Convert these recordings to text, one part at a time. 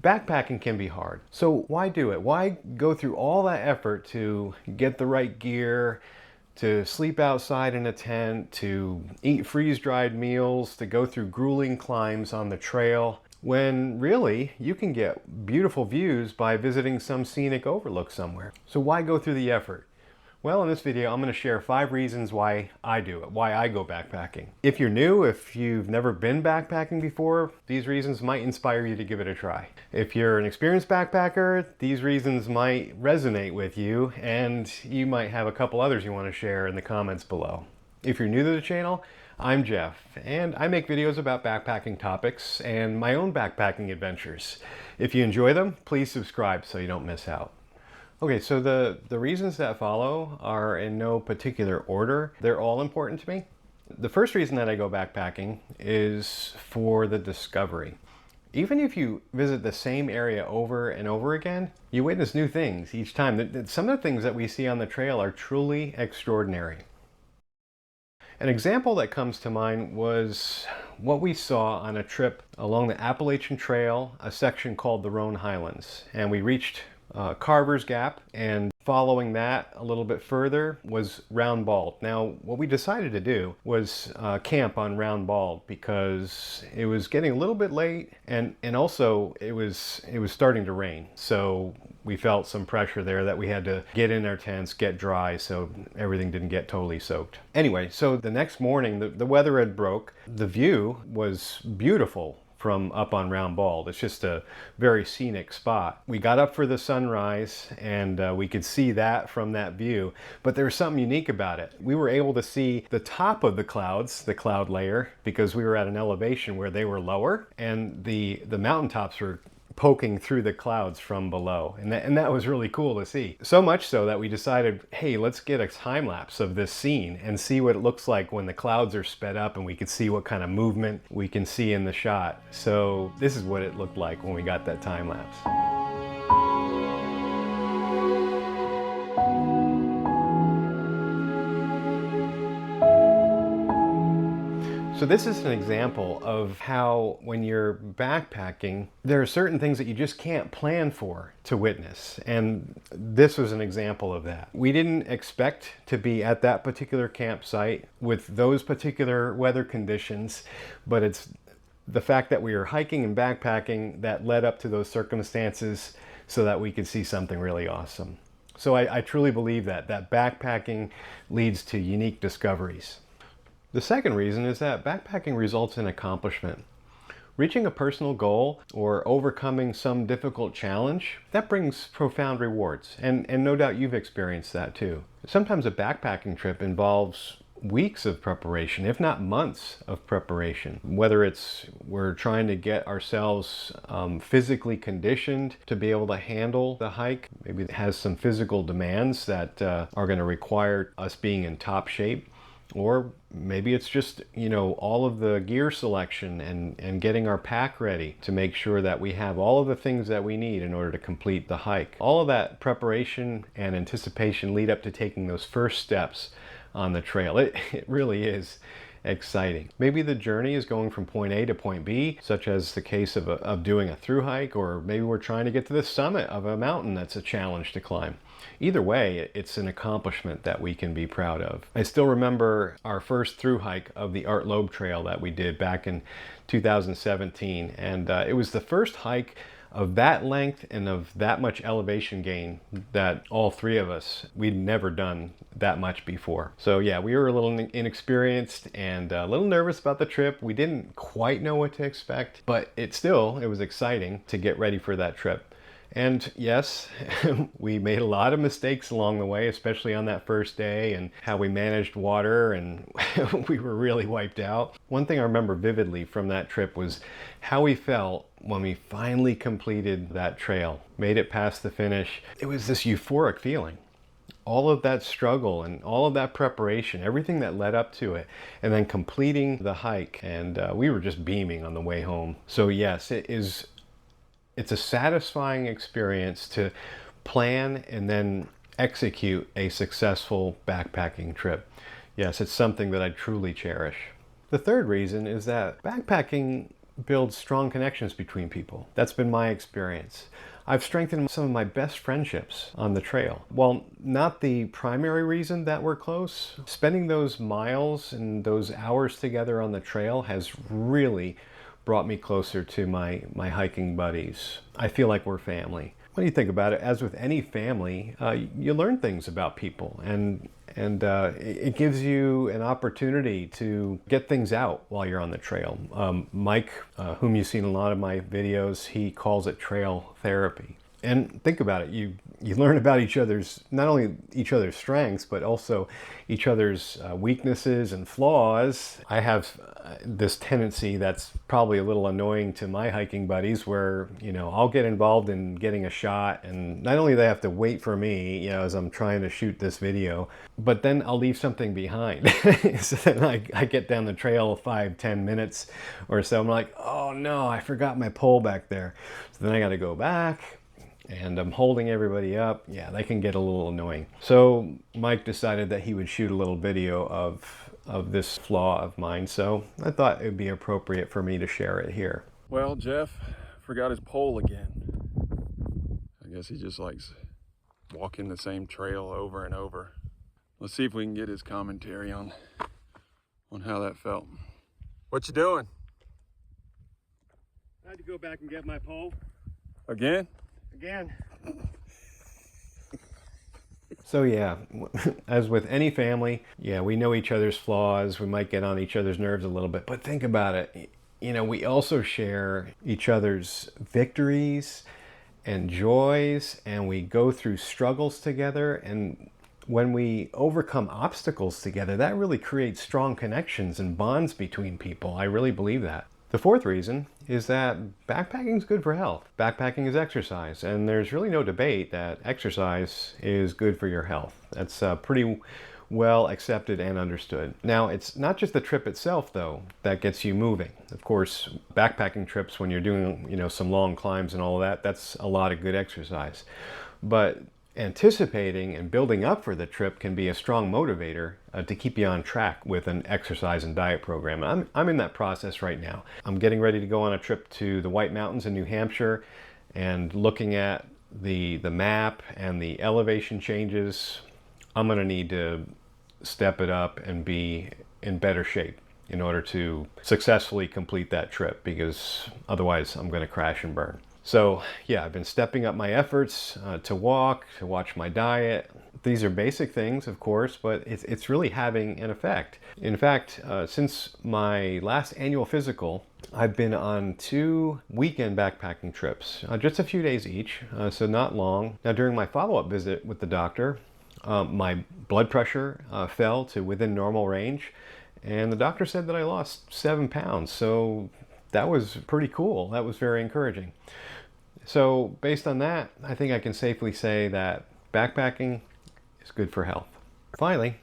Backpacking can be hard. So why do it? Why go through all that effort to get the right gear, to sleep outside in a tent, to eat freeze-dried meals, to go through grueling climbs on the trail, when really you can get beautiful views by visiting some scenic overlook somewhere? So why go through the effort? Well, in this video, I'm going to share 5 reasons why I do it, why I go backpacking. If you're new, if you've never been backpacking before, these reasons might inspire you to give it a try. If you're an experienced backpacker, these reasons might resonate with you, and you might have a couple others you want to share in the comments below. If you're new to the channel, I'm Jeff, and I make videos about backpacking topics and my own backpacking adventures. If you enjoy them, please subscribe so you don't miss out. Okay, so the reasons that follow are in no particular order. They're all important to me. The first reason that I go backpacking is for the discovery. Even if you visit the same area over and over again, you witness new things each time. Some of the things that we see on the trail are truly extraordinary. An example that comes to mind was what we saw on a trip along the Appalachian Trail, a section called the Roan Highlands. And we reached Carver's Gap, and following that a little bit further was Round Bald. Now, what we decided to do was camp on Round Bald because it was getting a little bit late, and also it was starting to rain. So we felt some pressure there that we had to get in our tents, get dry, so everything didn't get totally soaked. Anyway, so the next morning, the weather had broke. The view was beautiful from up on Round Bald. It's just a very scenic spot. We got up for the sunrise, and we could see that from that view, but there was something unique about it. We were able to see the top of the clouds, the cloud layer, because we were at an elevation where they were lower, and the mountaintops were poking through the clouds from below. And that was really cool to see. So much so that we decided, hey, let's get a time lapse of this scene and see what it looks like when the clouds are sped up and we could see what kind of movement we can see in the shot. So this is what it looked like when we got that time lapse. So this is an example of how when you're backpacking, there are certain things that you just can't plan for to witness. And this was an example of that. We didn't expect to be at that particular campsite with those particular weather conditions, but it's the fact that we were hiking and backpacking that led up to those circumstances so that we could see something really awesome. So I truly believe that backpacking leads to unique discoveries. The second reason is that backpacking results in accomplishment. Reaching a personal goal or overcoming some difficult challenge, that brings profound rewards. And no doubt you've experienced that too. Sometimes a backpacking trip involves weeks of preparation, if not months of preparation. Whether it's we're trying to get ourselves physically conditioned to be able to handle the hike, maybe it has some physical demands that are going to require us being in top shape. Or maybe it's just, all of the gear selection and getting our pack ready to make sure that we have all of the things that we need in order to complete the hike. All of that preparation and anticipation lead up to taking those first steps on the trail. It really is exciting. Maybe the journey is going from point A to point B, such as the case of doing a thru hike, or maybe we're trying to get to the summit of a mountain that's a challenge to climb. Either way, it's an accomplishment that we can be proud of. I still remember our first thru hike of the Art Loeb Trail that we did back in 2017, and it was the first hike of that length and of that much elevation gain that all three of us, we'd never done that much before. So yeah, we were a little inexperienced and a little nervous about the trip. We didn't quite know what to expect, but it was exciting to get ready for that trip. And yes, we made a lot of mistakes along the way, especially on that first day, and how we managed water, and we were really wiped out. One thing I remember vividly from that trip was how we felt when we finally completed that trail, made it past the finish. It was this euphoric feeling. All of that struggle and all of that preparation, everything that led up to it, and then completing the hike, and we were just beaming on the way home. So yes, it's a satisfying experience to plan and then execute a successful backpacking trip. Yes, it's something that I truly cherish. The third reason is that backpacking builds strong connections between people. That's been my experience. I've strengthened some of my best friendships on the trail. While not the primary reason that we're close, spending those miles and those hours together on the trail has really brought me closer to my hiking buddies. I feel like we're family. When you think about it, as with any family, you learn things about people, and it gives you an opportunity to get things out while you're on the trail. Mike, whom you've seen in a lot of my videos, he calls it trail therapy. And think about it, you learn about each other's, not only each other's strengths, but also each other's weaknesses and flaws. I have this tendency that's probably a little annoying to my hiking buddies where, I'll get involved in getting a shot, and not only do they have to wait for me, as I'm trying to shoot this video, but then I'll leave something behind. So then I get down the trail 5-10 minutes or so. I'm like, oh no, I forgot my pole back there. So then I got to go back, and I'm holding everybody up. Yeah, they can get a little annoying. So Mike decided that he would shoot a little video of this flaw of mine, so I thought it would be appropriate for me to share it here. Well, Jeff forgot his pole again. I guess he just likes walking the same trail over and over. Let's see if we can get his commentary on how that felt. What you doing? I had to go back and get my pole. Again? Again. So yeah, as with any family, yeah, we know each other's flaws. We might get on each other's nerves a little bit, but think about it. We also share each other's victories and joys, and we go through struggles together. And when we overcome obstacles together, that really creates strong connections and bonds between people. I really believe that. The fourth reason is that backpacking is good for health. Backpacking is exercise, and there's really no debate that exercise is good for your health. That's pretty well accepted and understood. Now, it's not just the trip itself, though, that gets you moving. Of course, backpacking trips, when you're doing, some long climbs and all that, that's a lot of good exercise. But anticipating and building up for the trip can be a strong motivator to keep you on track with an exercise and diet program. I'm in that process right now. I'm getting ready to go on a trip to the White Mountains in New Hampshire, and looking at the map and the elevation changes, I'm going to need to step it up and be in better shape in order to successfully complete that trip, because otherwise I'm going to crash and burn. So yeah, I've been stepping up my efforts to walk, to watch my diet. These are basic things, of course, but it's really having an effect. In fact, since my last annual physical, I've been on 2 weekend backpacking trips, just a few days each, so not long. Now, during my follow-up visit with the doctor, my blood pressure fell to within normal range, and the doctor said that I lost 7 pounds. So that was pretty cool. That was very encouraging. So based on that, I think I can safely say that backpacking is good for health. Finally,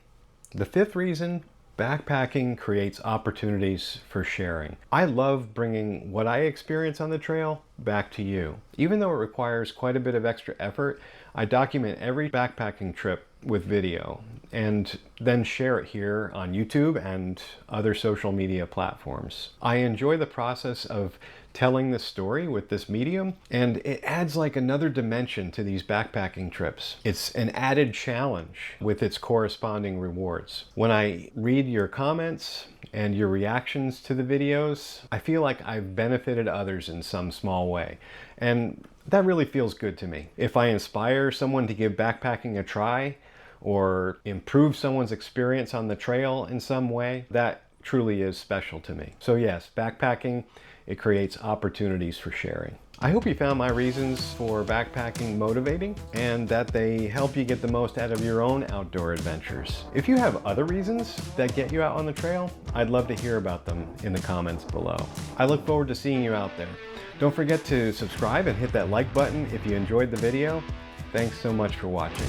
the 5th reason, backpacking creates opportunities for sharing. I love bringing what I experience on the trail back to you. Even though it requires quite a bit of extra effort, I document every backpacking trip with video and then share it here on YouTube and other social media platforms. I enjoy the process of telling the story with this medium, and it adds like another dimension to these backpacking trips. It's an added challenge with its corresponding rewards. When I read your comments and your reactions to the videos, I feel like I've benefited others in some small way, and that really feels good to me. If I inspire someone to give backpacking a try, or improve someone's experience on the trail in some way, that truly is special to me. So yes, backpacking, it creates opportunities for sharing. I hope you found my reasons for backpacking motivating, and that they help you get the most out of your own outdoor adventures. If you have other reasons that get you out on the trail, I'd love to hear about them in the comments below. I look forward to seeing you out there. Don't forget to subscribe and hit that like button if you enjoyed the video. Thanks so much for watching.